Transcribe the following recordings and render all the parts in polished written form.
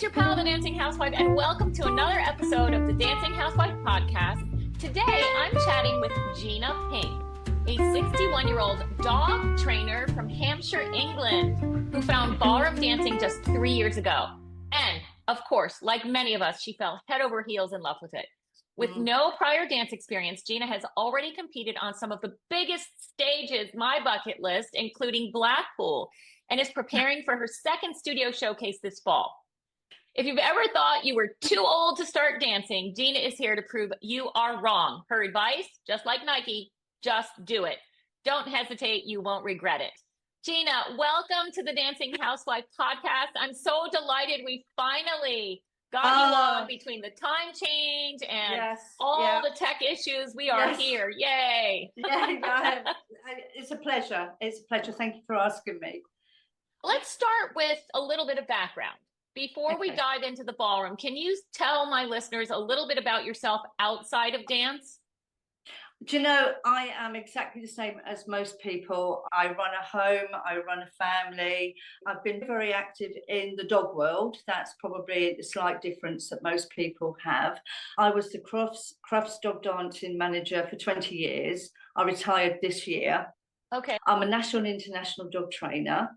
your pal, the Dancing Housewife, and welcome to another episode of the Dancing Housewife podcast. Today, I'm chatting with Gina Pink, a 61-year-old dog trainer from Hampshire, England, who found ballroom dancing just 3 years ago. And, of course, like many of us, she fell head over heels in love with it. With no prior dance experience, Gina has already competed on some of the biggest stages, my bucket list, including Blackpool, and is preparing for her second studio showcase this fall. If you've ever thought you were too old to start dancing, Gina is here to prove you are wrong. Her advice, just like Nike, just do it. Don't hesitate, you won't regret it. Gina, welcome to the Dancing Housewife podcast. I'm so delighted we finally got you on between the time change and the tech issues. We are here. Yay. It's a pleasure. It's a pleasure. Thank you for asking me. Let's start with a little bit of background. Before we dive into the ballroom, can you tell my listeners a little bit about yourself outside of dance? Do you know, I am exactly the same as most people. I run a home, I run a family. I've been very active in the dog world. That's probably the slight difference that most people have. I was the Crufts dog dancing manager for 20 years. I retired this year. Okay. I'm a national and international dog trainer.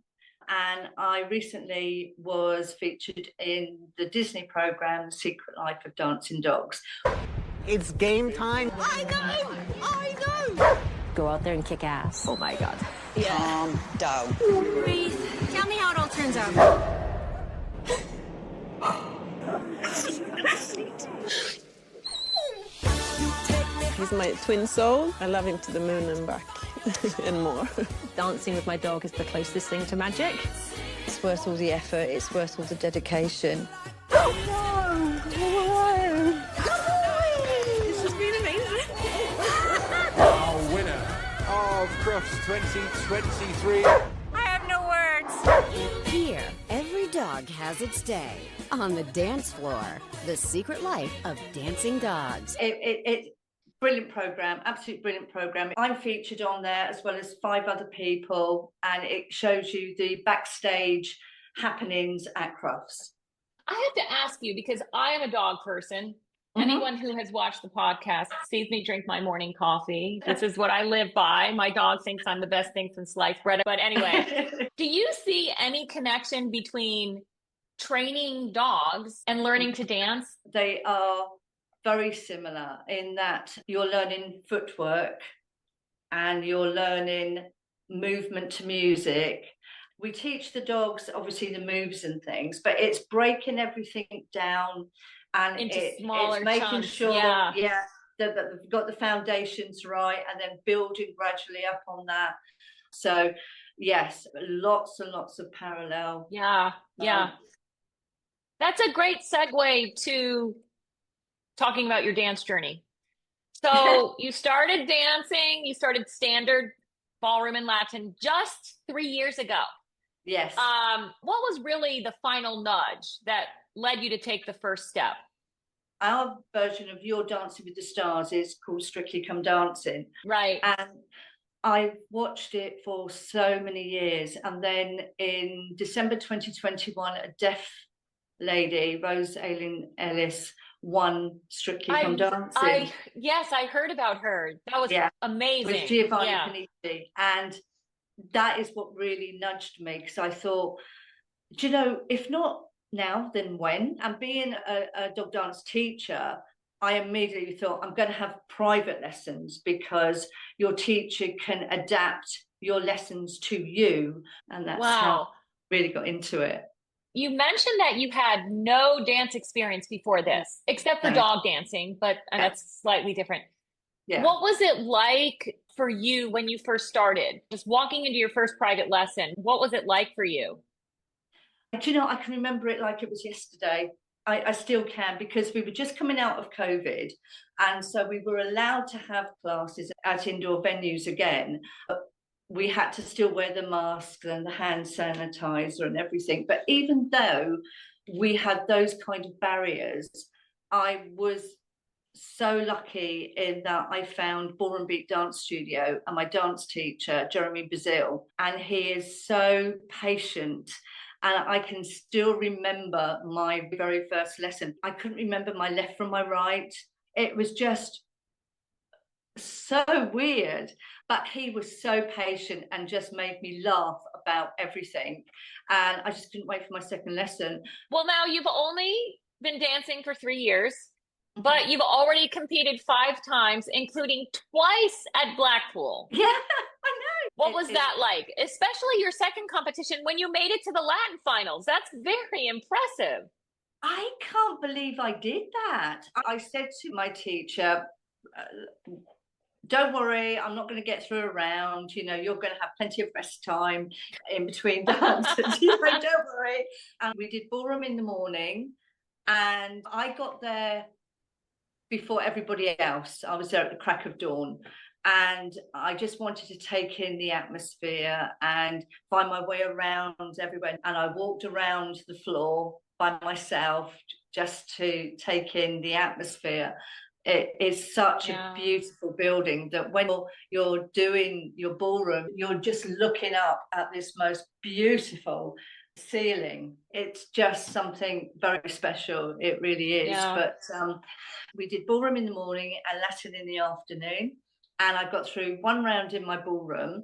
And I recently was featured in the Disney program, Secret Life of Dancing Dogs. It's game time. I know. Go out there and kick ass. Oh my God. Yeah. Calm down. Breathe. Tell me how it all turns out. He's my twin soul. I love him to the moon and back and more. Dancing with my dog is the closest thing to magic. It's worth all the effort. It's worth all the dedication. This has been amazing. Our winner of Crufts 2023. I have no words. Here, every dog has its day. On the dance floor, the secret life of dancing dogs. It's brilliant program, absolute brilliant program. I'm featured on there as well as 5 other people, and it shows you the backstage happenings at Crufts. I have to ask you, because I am a dog person. Anyone who has watched the podcast sees me drink my morning coffee. This is what I live by. My dog thinks I'm the best thing since sliced bread. But anyway, do you see any connection between training dogs and learning to dance? They are very similar in that you're learning footwork and you're learning movement to music. We teach the dogs, obviously, the moves and things, but it's breaking everything down and into smaller it's making chunks. sure that they've got the foundations right and then building gradually up on that. So, yes, lots and lots of parallel. Yeah. That's a great segue to talking about your dance journey. So you started dancing, you started standard ballroom and Latin just 3 years ago. Yes. What was really the final nudge that led you to take the first step? Our version of Your Dancing with the Stars is called Strictly Come Dancing. Right. And I watched it for so many years. And then in December 2021, a deaf lady, Rose Aileen Ellis, won Strictly Come Dancing. Yes, I heard about her. That was amazing. With Giovanni Panizzi. And that is what really nudged me, because I thought, do you know, if not now, then when? And being a dog dance teacher, I immediately thought I'm going to have private lessons, because your teacher can adapt your lessons to you. And that's how I really got into it. You mentioned that you had no dance experience before this, except for dog dancing, but that's slightly different. Yeah. What was it like for you when you first started? Just walking into your first private lesson, what was it like for you? Do you know, I can remember it like it was yesterday. I still can, because we were just coming out of COVID. And so we were allowed to have classes at indoor venues again. But we had to still wear the mask and the hand sanitizer and everything. But even though we had those kind of barriers, I was so lucky in that I found Ballroom Beat Dance Studio and my dance teacher, Jeremy Bazil, and he is so patient And I can still remember my very first lesson. I couldn't remember my left from my right. It was just so weird, but he was so patient and just made me laugh about everything. And I just couldn't wait for my second lesson. Well, now you've only been dancing for 3 years, but you've already competed 5 times, including twice at Blackpool. Yeah, I know. What was that like? Especially your second competition when you made it to the Latin finals. That's very impressive. I can't believe I did that. I said to my teacher, don't worry, I'm not going to get through a round. You know, you're going to have plenty of rest time in between dances. You know, don't worry. And we did ballroom in the morning, and I got there before everybody else. I was there at the crack of dawn, and I just wanted to take in the atmosphere and find my way around everywhere. And I walked around the floor by myself just to take in the atmosphere. It is such a beautiful building that when you're doing your ballroom, you're just looking up at this most beautiful ceiling. It's just something very special. It really is. But we did ballroom in the morning and Latin in the afternoon. And I got through one round in my ballroom.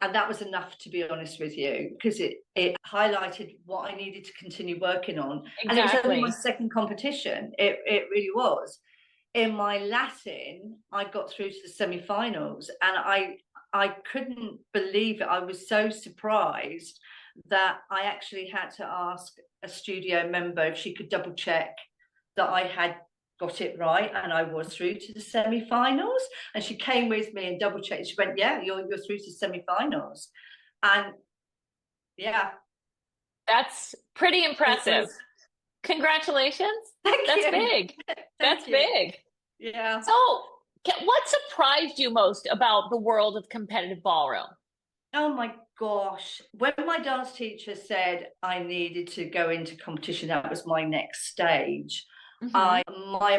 And that was enough, to be honest with you, because it highlighted what I needed to continue working on. Exactly. And it was only my second competition. It really was. In my Latin, I got through to the semi-finals, and I couldn't believe it. I was so surprised that I actually had to ask a studio member if she could double check that I had got it right and I was through to the semi-finals. And she came with me and double checked. She went, yeah, you're through to semi-finals. And yeah. That's pretty impressive. Congratulations. That's big. That's big. Yeah. So what surprised you most about the world of competitive ballroom? Oh my gosh. When my dance teacher said I needed to go into competition, that was my next stage. My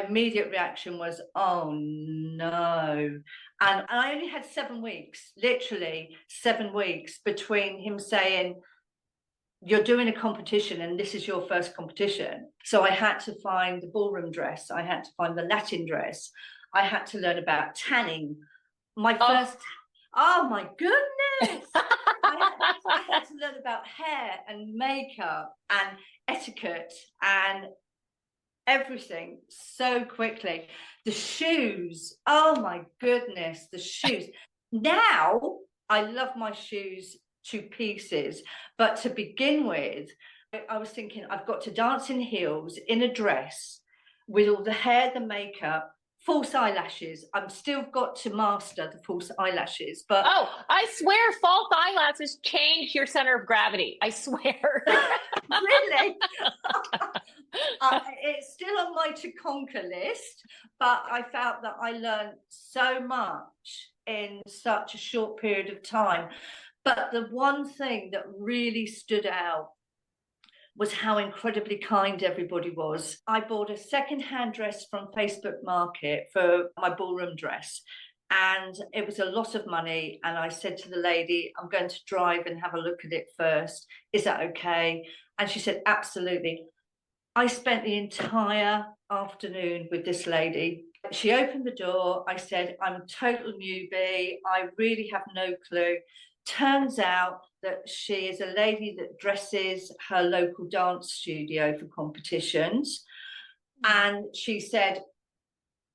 immediate reaction was, oh no. And I only had 7 weeks, literally 7 weeks between him saying, you're doing a competition and this is your first competition. So I had to find the ballroom dress. I had to find the Latin dress. I had to learn about tanning. Oh my goodness. I had to learn about hair and makeup and etiquette and everything so quickly. The shoes. Oh my goodness, the shoes. Now I love my shoes to pieces, but to begin with, I was thinking I've got to dance in heels in a dress with all the hair, the makeup, false eyelashes. I've still got to master the false eyelashes. But I swear false eyelashes change your center of gravity. I swear. Really? It's still on my to conquer list, but I felt that I learned so much in such a short period of time. But the one thing that really stood out was how incredibly kind everybody was. I bought a second-hand dress from Facebook Market for my ballroom dress, and it was a lot of money. And I said to the lady, I'm going to drive and have a look at it first. Is that okay? And she said, absolutely. I spent the entire afternoon with this lady. She opened the door. I said, I'm a total newbie. I really have no clue. Turns out that she is a lady that dresses her local dance studio for competitions. And she said,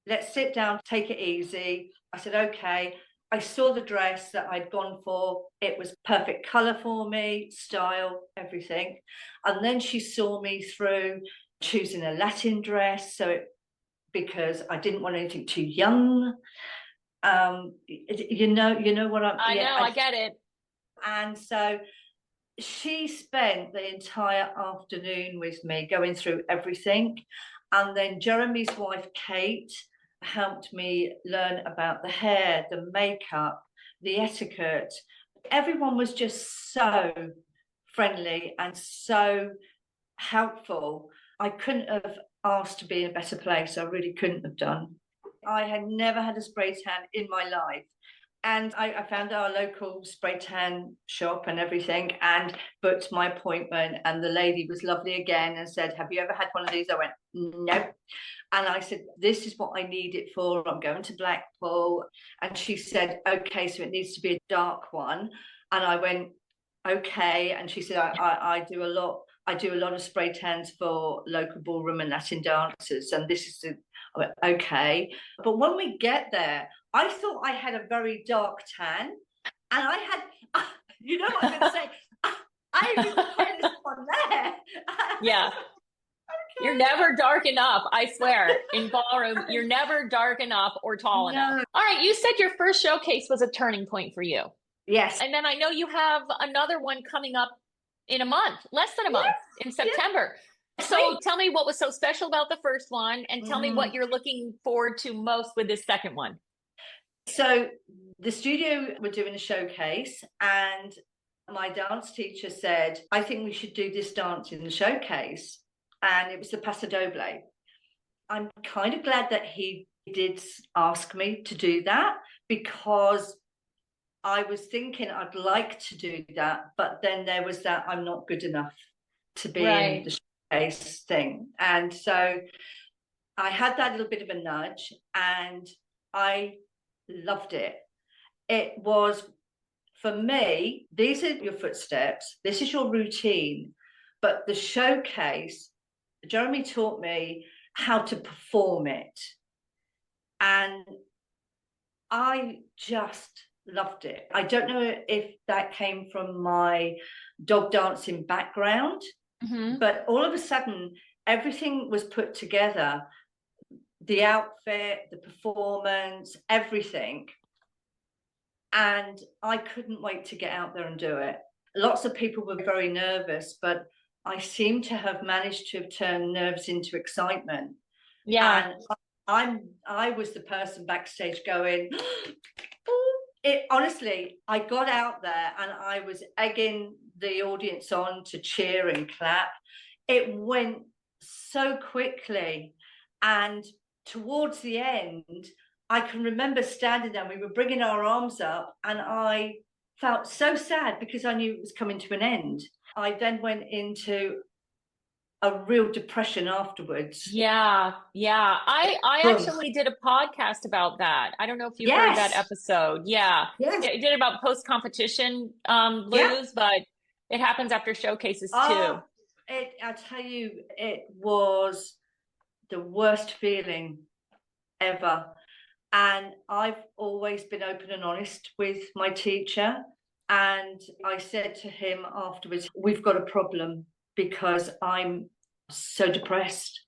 let's sit down, take it easy. I said, okay. I saw the dress that I'd gone for. It was perfect colour for me, style, everything. And then she saw me through choosing a Latin dress, because I didn't want anything too young. You know what I'm... I get it. And so she spent the entire afternoon with me going through everything. And then Jeremy's wife, Kate, helped me learn about the hair, the makeup, the etiquette. Everyone was just so friendly and so helpful. I couldn't have asked to be in a better place. I really couldn't have done. I had never had a spray tan in my life. And I found our local spray tan shop and everything and booked my appointment. And the lady was lovely again and said, have you ever had one of these? I went, nope. And I said, this is what I need it for. I'm going to Blackpool. And she said, okay, so it needs to be a dark one. And I went, okay. And she said, I do a lot. I do a lot of spray tans for local ballroom and Latin dancers. And this is I went, okay. But when we get there, I thought I had a very dark tan. And I had, you know what I'm going to say? I even had this one there. Yeah. You're never dark enough, I swear. In ballroom, you're never dark enough or tall enough. All right, you said your first showcase was a turning point for you. Yes. And then I know you have another one coming up in a month, less than a month, in September. So tell me what was so special about the first one, and tell me what you're looking forward to most with this second one. So the studio were doing a showcase, and my dance teacher said, I think we should do this dance in the showcase. And it was the Paso Doble. I'm kind of glad that he did ask me to do that, because I was thinking I'd like to do that, but then there was that I'm not good enough to be in the showcase thing. And so I had that little bit of a nudge, and I loved it. It was, for me, these are your footsteps, this is your routine, but the showcase, Jeremy taught me how to perform it. And I just loved it. I don't know if that came from my dog dancing background, but all of a sudden, everything was put together. The outfit, the performance, everything. And I couldn't wait to get out there and do it. Lots of people were very nervous, but I seem to have managed to have turned nerves into excitement. Yeah. And I was the person backstage going, honestly, I got out there and I was egging the audience on to cheer and clap. It went so quickly. And towards the end, I can remember standing there, we were bringing our arms up, and I felt so sad because I knew it was coming to an end. I then went into a real depression afterwards. Yeah. I actually did a podcast about that. I don't know if you heard that episode. Yeah. Yes. I did it about post-competition blues, but it happens after showcases too. I tell you, it was the worst feeling ever. And I've always been open and honest with my teacher. And I said to him afterwards, we've got a problem because I'm so depressed.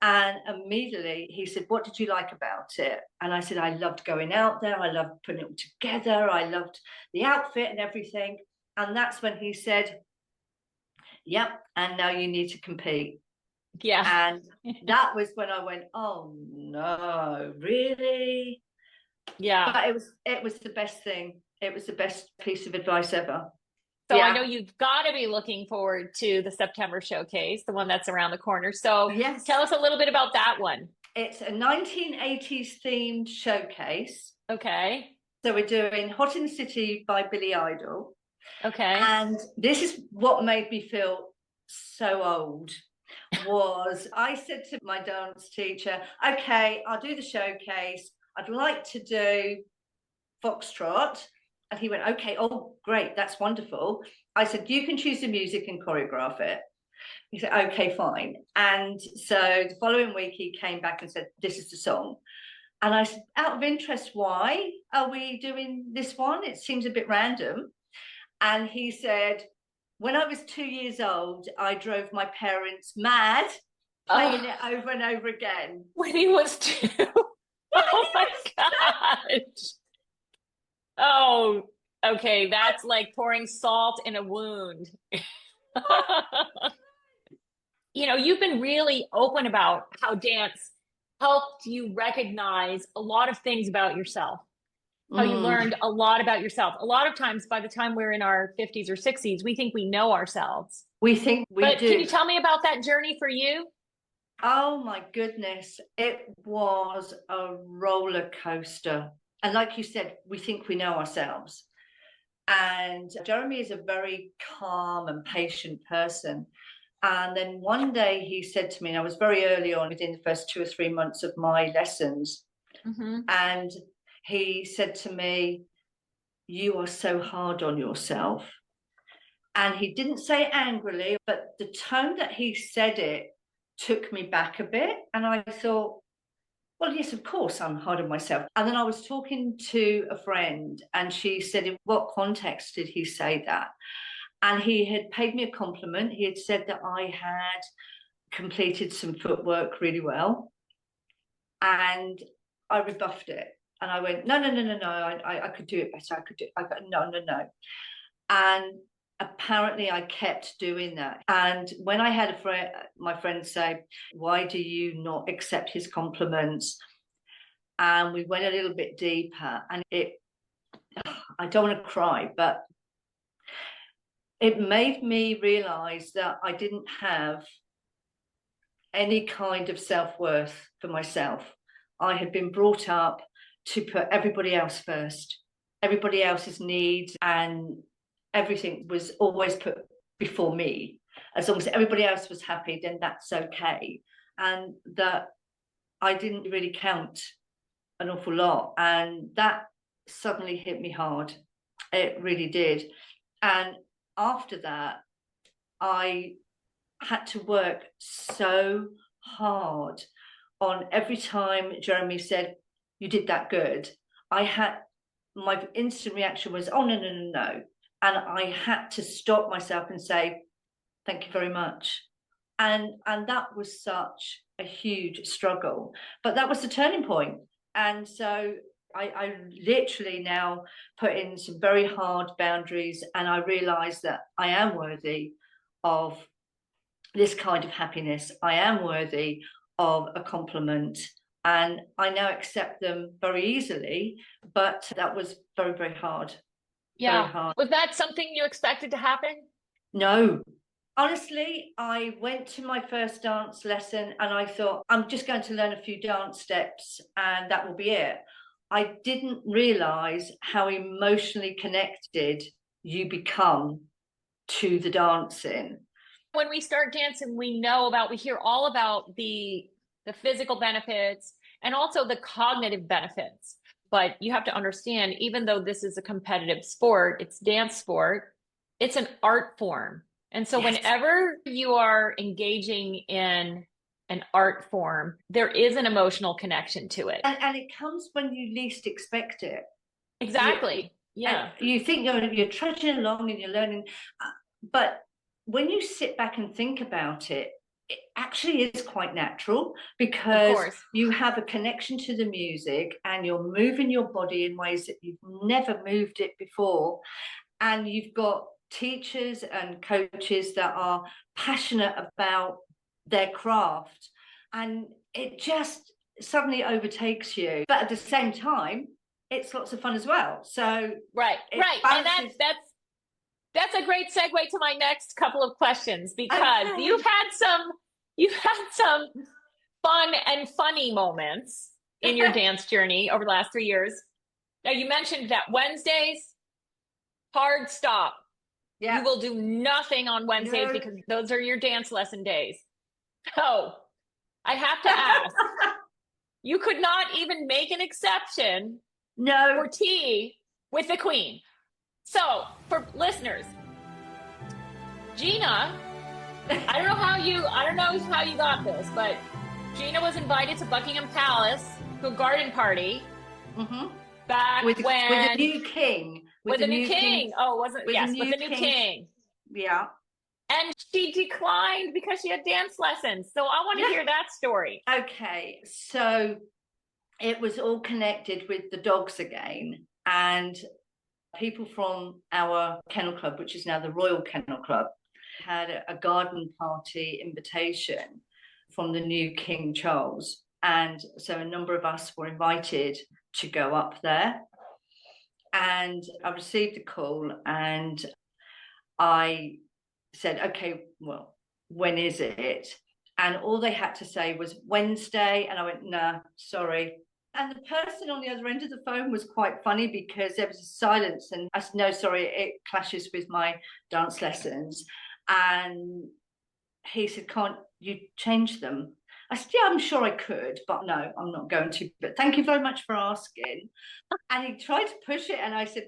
And immediately he said, what did you like about it? And I said, I loved going out there. I loved putting it all together. I loved the outfit and everything. And that's when he said, yep, and now you need to compete. Yeah. And that was when I went, oh no, really? Yeah. But it was the best thing. It was the best piece of advice ever. So I know you've got to be looking forward to the September showcase, the one that's around the corner. So tell us a little bit about that one. It's a 1980s themed showcase. Okay. So we're doing Hot in the City by Billy Idol. Okay. And this is what made me feel so old. Was I said to my dance teacher, okay, I'll do the showcase. I'd like to do Foxtrot. And he went, okay, oh, great, that's wonderful. I said, you can choose the music and choreograph it. He said, okay, fine. And so the following week, he came back and said, this is the song. And I said, out of interest, why are we doing this one? It seems a bit random. And he said, when I was 2 years old, I drove my parents mad playing it over and over again. When he was 2? Oh my gosh. Oh, okay. That's like pouring salt in a wound. You know, you've been really open about how dance helped you recognize a lot of things about yourself. How you learned a lot about yourself. A lot of times, by the time we're in our 50s or 60s, we think we know ourselves. We think we do. But can you tell me about that journey for you? Oh, my goodness. It was a roller coaster. And like you said, we think we know ourselves. And Jeremy is a very calm and patient person. And then one day he said to me, and I was very early on within the first 2 or 3 months of my lessons, and he said to me, "You are so hard on yourself." And he didn't say it angrily, but the tone that he said it took me back a bit. And I thought, well, yes, of course, I'm hard on myself. And then I was talking to a friend, and she said, in what context did he say that? And he had paid me a compliment. He had said that I had completed some footwork really well. And I rebuffed it. And I went, no, I could do it better. I could do it. I go, no. And apparently I kept doing that. And when I had my friend say, "Why do you not accept his compliments?" And we went a little bit deeper, and I don't want to cry, but it made me realize that I didn't have any kind of self-worth for myself. I had been brought up to put everybody else first, everybody else's needs, and everything was always put before me. As long as everybody else was happy, then that's okay. And that I didn't really count an awful lot. And that suddenly hit me hard. It really did. And after that, I had to work so hard on every time Jeremy said, "You did that good." My instant reaction was, "Oh, no. And I had to stop myself and say, "Thank you very much." And that was such a huge struggle. But that was the turning point. And so I literally now put in some very hard boundaries, and I realized that I am worthy of this kind of happiness. I am worthy of a compliment, and I now accept them very easily. But that was very, very hard. Yeah. Very hard. Was that something you expected to happen? No. Honestly, I went to my first dance lesson and I thought, I'm just going to learn a few dance steps and that will be it. I didn't realize how emotionally connected you become to the dancing. When we start dancing, we hear all about the physical benefits and also the cognitive benefits. But you have to understand, even though this is a competitive sport, it's dance sport, it's an art form. And so whenever you are engaging in an art form, there is an emotional connection to it. And it comes when you least expect it. Exactly. You think you're trudging along and you're learning, but when you sit back and think about it, it actually is quite natural, because you have a connection to the music and you're moving your body in ways that you've never moved it before. And you've got teachers and coaches that are passionate about their craft, and it just suddenly overtakes you. But at the same time, it's lots of fun as well. So right. And that's a great segue to my next couple of questions, because you've had some fun and funny moments in your dance journey over the last 3 years. Now, you mentioned that Wednesdays, hard stop. Yeah. You will do nothing on Wednesdays because those are your dance lesson days. So I have to ask, you could not even make an exception for tea with the Queen. So for listeners, Gina, I don't know how you got this, but Gina was invited to Buckingham Palace to a garden party back with the new king. With the new king. Oh, wasn't it? Yes, with the new king. Yeah. And she declined because she had dance lessons. So I want to hear that story. Okay. So it was all connected with the dogs again. And people from our kennel club, which is now the Royal Kennel Club, had a garden party invitation from the new King Charles. And so a number of us were invited to go up there. And I received a call and I said, okay, well, when is it? And all they had to say was Wednesday. And I went, nah, sorry, And the person on the other end of the phone was quite funny because there was a silence, and I said, no, sorry, it clashes with my dance lessons. And he said, can't you change them? I said, yeah, I'm sure I could, but no, I'm not going to. But thank you very much for asking. And he tried to push it, and I said,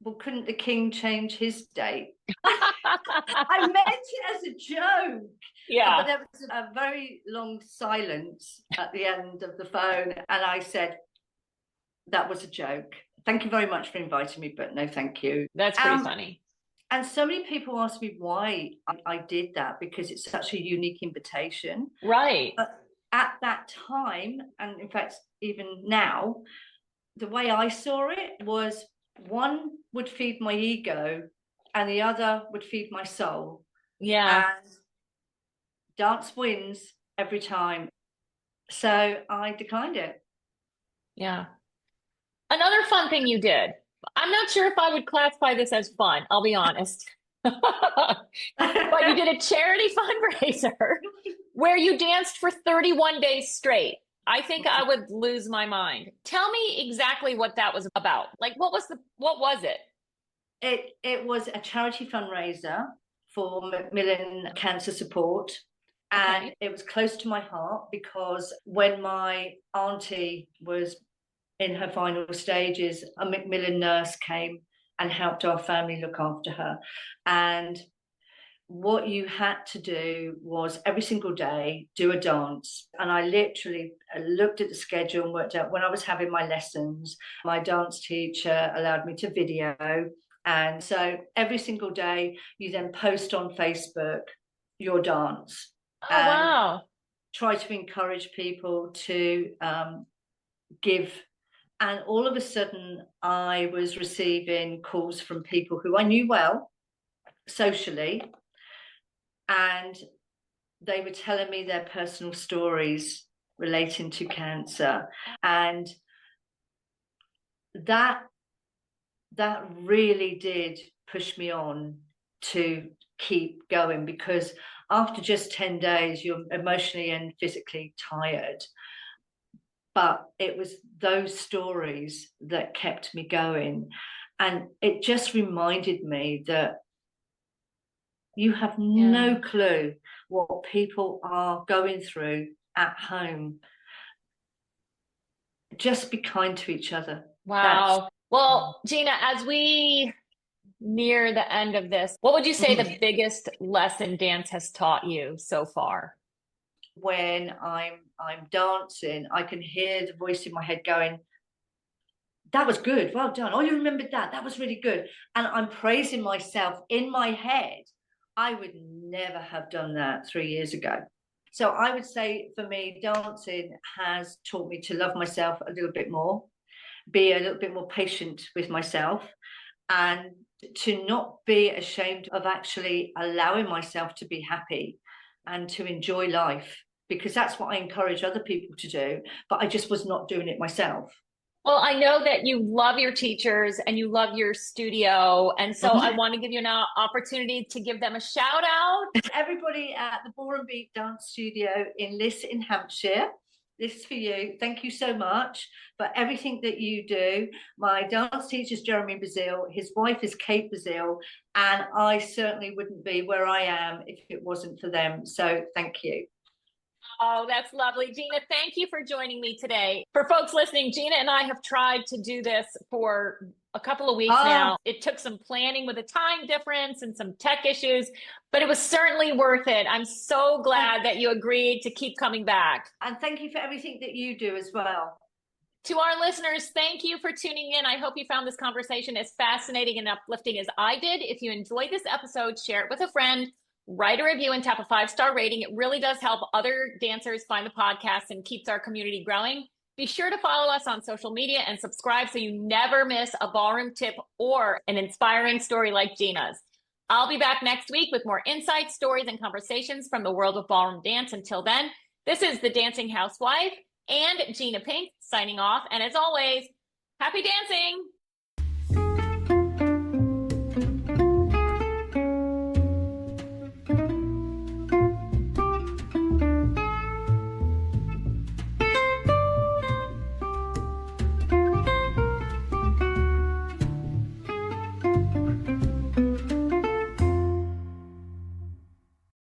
well, couldn't the king change his date? I meant it as a joke. Yeah. But there was a very long silence at the end of the phone. And I said, that was a joke. Thank you very much for inviting me, but no, thank you. That's pretty funny. And so many people ask me why I did that, because it's such a unique invitation. Right. But at that time, and in fact, even now, the way I saw it was one would feed my ego and the other would feed my soul. Yeah. And dance wins every time. So I declined it. Yeah. Another fun thing you did. I'm not sure if I would classify this as fun, I'll be honest. But you did a charity fundraiser where you danced for 31 days straight. I think I would lose my mind. Tell me exactly what that was about. Like, what was it? It was a charity fundraiser for Macmillan Cancer Support. And it was close to my heart because when my auntie was in her final stages, a Macmillan nurse came and helped our family look after her. And what you had to do was every single day do a dance. And I literally looked at the schedule and worked out when I was having my lessons. My dance teacher allowed me to video. And so every single day you then post on Facebook your dance. Oh, wow. Try to encourage people to give. And all of a sudden I was receiving calls from people who I knew well socially, and they were telling me their personal stories relating to cancer. And that really did push me on to keep going, because after just 10 days, you're emotionally and physically tired. But it was those stories that kept me going. And it just reminded me that you have no clue what people are going through at home. Just be kind to each other. Wow. Well, Gina, as we near the end of this, what would you say the biggest lesson dance has taught you so far? When I'm dancing, I can hear the voice in my head going, that was good, well done, oh, you remembered that, that was really good. And I'm praising myself in my head. I would never have done that 3 years ago. So I would say for me, dancing has taught me to love myself a little bit more, be a little bit more patient with myself, and to not be ashamed of actually allowing myself to be happy and to enjoy life, because that's what I encourage other people to do, but I just was not doing it myself. Well, I know that you love your teachers and you love your studio. And so I want to give you an opportunity to give them a shout out. Everybody at the Ballroom Dance Studio in Liss in Hampshire, this is for you. Thank you so much for everything that you do. My dance teacher is Jeremy Bazil. His wife is Kate Bazil. And I certainly wouldn't be where I am if it wasn't for them. So thank you. Oh, that's lovely. Gina, thank you for joining me today. For folks listening, Gina and I have tried to do this for a couple of weeks now. It took some planning with a time difference and some tech issues, but it was certainly worth it. I'm so glad that you agreed to keep coming back. And thank you for everything that you do as well. To our listeners, thank you for tuning in. I hope you found this conversation as fascinating and uplifting as I did. If you enjoyed this episode, share it with a friend. Write a review and tap a 5-star rating. It really does help other dancers find the podcast and keeps our community growing. Be sure to follow us on social media and subscribe so you never miss a ballroom tip or an inspiring story like Gina's. I'll be back next week with more insights, stories, and conversations from the world of ballroom dance. Until then, this is the Dancing Housewife and Gina Pink signing off. And as always, happy dancing!